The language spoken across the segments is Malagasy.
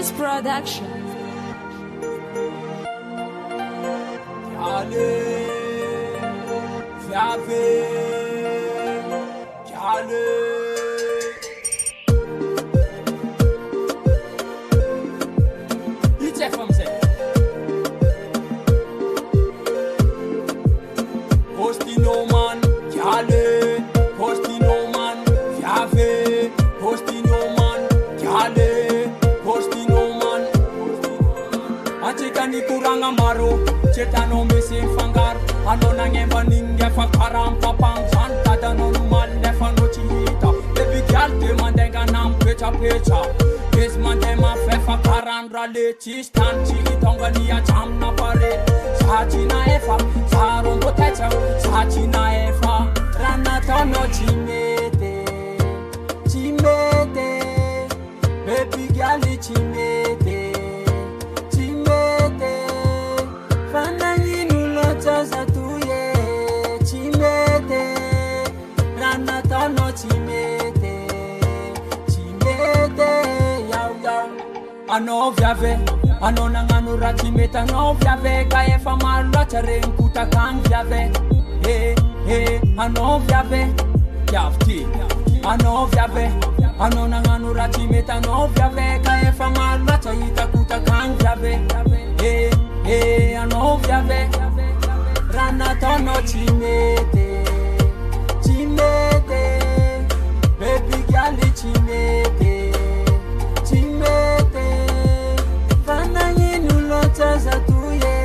Mix Production. Cetano mesi fangar anona ngemba ninge fakaram papang santa dano numal nefa no chita baby girl te mandenga nam pecha pecha kes mandema fe fakaran rale chistan chi tonga nia cham na pare sachi na efa saron botecha sachi na efa rana tono chimete chimete baby girl chimete ano viave ano nanganu ratimeta no viave kaefa marla charenkuta kan viave ano viave yafti ano viave ano nanganu ratimeta no viave kaefa marla chaita kuta kan viave ano viave rana tono chimete chimete baby girl chimete chimete fana yinu lotaza tuye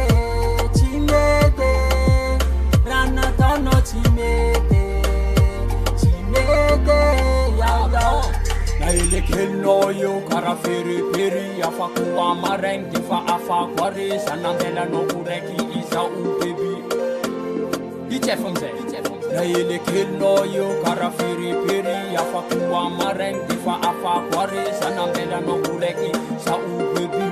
chimete rana tono chimete chimete yao na ile kelno yo karaferi peri afakuwa marenge fa afa kware sanambela no kureki isa ubebi ichefumze na ile kelno yo karaferi peri afakuwa marenge fa afa kware sanambela no kureki sa ubebi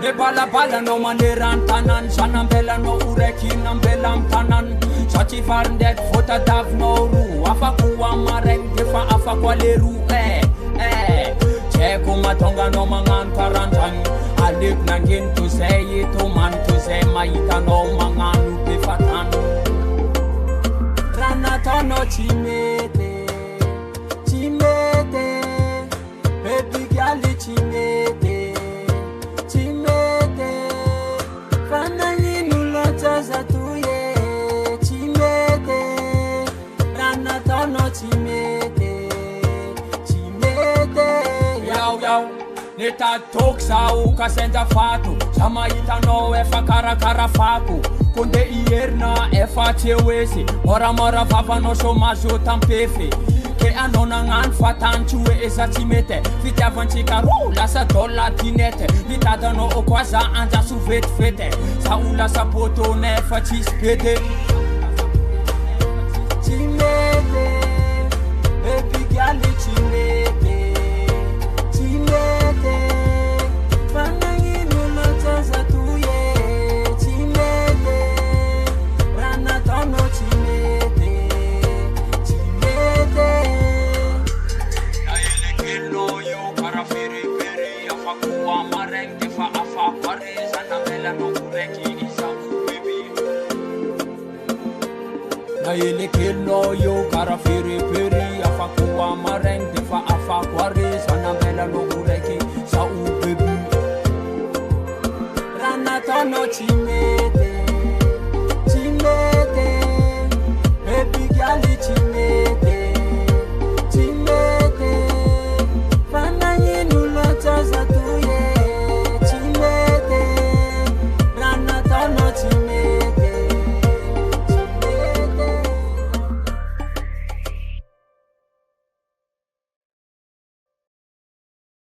ne bala bala no maneran tanan sanambela no ureki nambelam tanan sachi farndet fota dav no ru afakuwa marenge fa afa kwaleru cheko matonga no mangan tarantan alip nangin to say it to man to say maita no mangan pe fatan rana tono chimete chimete baby girl chimete chimete fana yinu lotaza tuye chimete rana tono chimete chimete yao neta toksa ukasenda fatu chamaita no efa karakara faku konde ierna efa chewesi ora mora papa no shomajo tampefe ke anona ngan fatan chue esa chimete vita vanchika rola sa dola tinete vita dano okwaza anja suvet fete saula sapoto nefa chispete chimete baby girl chimete chimete fana yinu lotaza tuye chimete rana tono chimete chimete na ile kelno yo karaferi peri afakuwa marenge fa afa kware sanambela no kureki isa ubebi na ile kelno yo karaferi peri